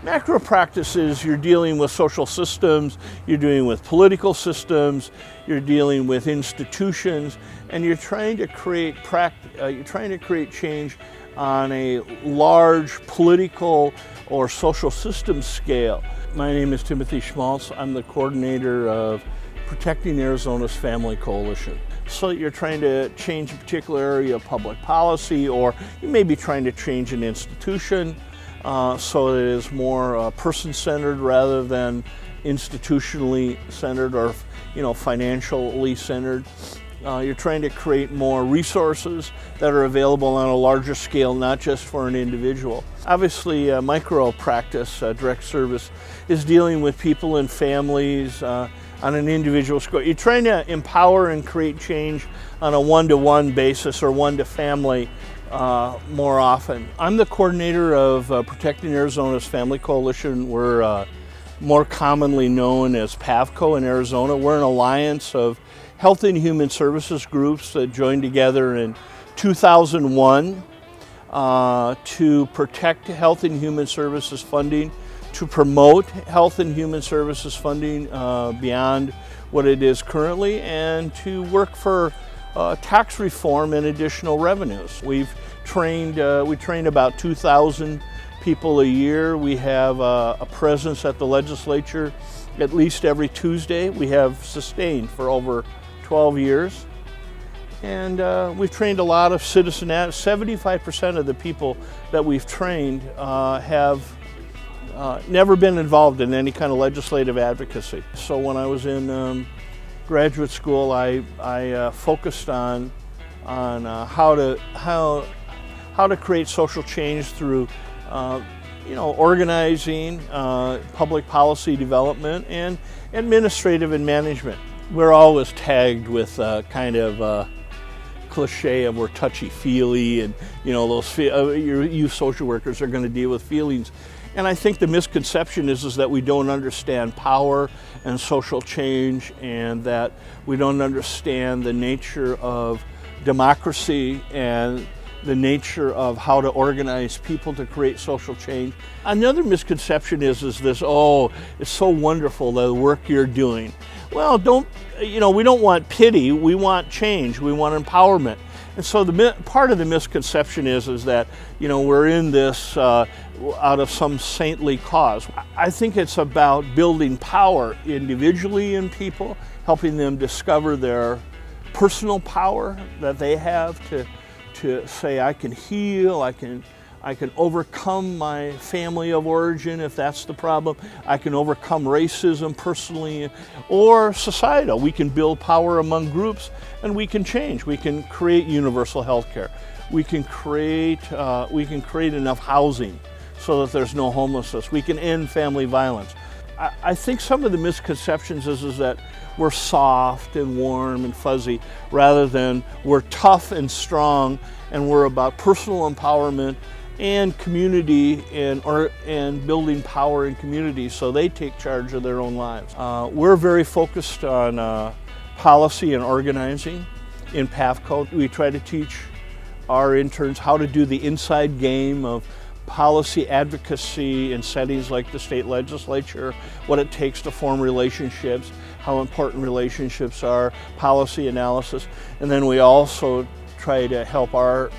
Macro practices, you're dealing with social systems, you're dealing with political systems, you're dealing with institutions, and you're trying to create change on a large political or social system scale. My name is Timothy Schmaltz. I'm the coordinator of Protecting Arizona's Family Coalition. So you're trying to change a particular area of public policy, or you may be trying to change an institution so that it is more person-centered rather than institutionally centered or financially centered. You're trying to create more resources that are available on a larger scale, not just for an individual. Obviously, micro practice, direct service, is dealing with people and families on an individual scale. You're trying to empower and create change on a one-to-one basis or one-to-family more often. I'm the coordinator of Protecting Arizona's Family Coalition. We're more commonly known as PAVCO in Arizona. We're an alliance of health and human services groups that joined together in 2001 to protect health and human services funding, to promote health and human services funding beyond what it is currently, and to work for tax reform and additional revenues. We train about 2,000 people a year. We have a presence at the legislature at least every Tuesday. We have sustained for over 12 years. And we've trained a lot of citizen advocates. 75% of the people that we've trained have never been involved in any kind of legislative advocacy. So when I was in graduate school, I focused on how to create social change through organizing, public policy development, and administrative and management. We're always tagged with kind of cliche of we're touchy-feely, and you social workers are going to deal with feelings. And I think the misconception is that we don't understand power and social change, and that we don't understand the nature of democracy and the nature of how to organize people to create social change. Another misconception is this, oh, it's so wonderful the work you're doing. Well, we don't want pity, we want change, we want empowerment. And so part of the misconception is that, we're in this out of some saintly cause. I think it's about building power individually in people, helping them discover their personal power that they have to say, I can heal, I can overcome my family of origin if that's the problem. I can overcome racism personally or societal. We can build power among groups, and we can change. We can create universal health care. We can create enough housing so that there's no homelessness. We can end family violence. I think some of the misconceptions is that we're soft and warm and fuzzy, rather than we're tough and strong, and we're about personal empowerment and community and building power in communities so they take charge of their own lives. We're very focused on policy and organizing in PAVCO. We try to teach our interns how to do the inside game of policy advocacy in settings like the state legislature, what it takes to form relationships, how important relationships are, policy analysis. And then we also try to help our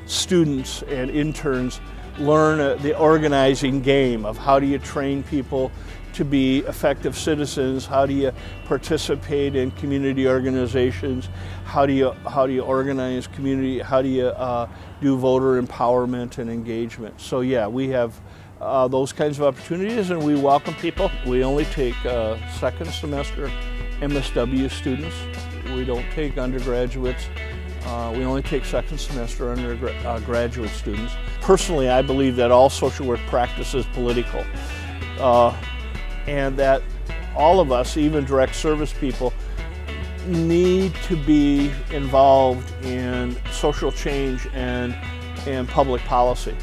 students and interns learn the organizing game of how do you train people to be effective citizens, how do you participate in community organizations, how do you organize community, how do you do voter empowerment and engagement. So yeah, we have those kinds of opportunities, and we welcome people. We only take second semester MSW students. We don't take undergraduates. We only take second semester undergraduate students. Personally, I believe that all social work practice is political, and that all of us, even direct service people, need to be involved in social change and public policy.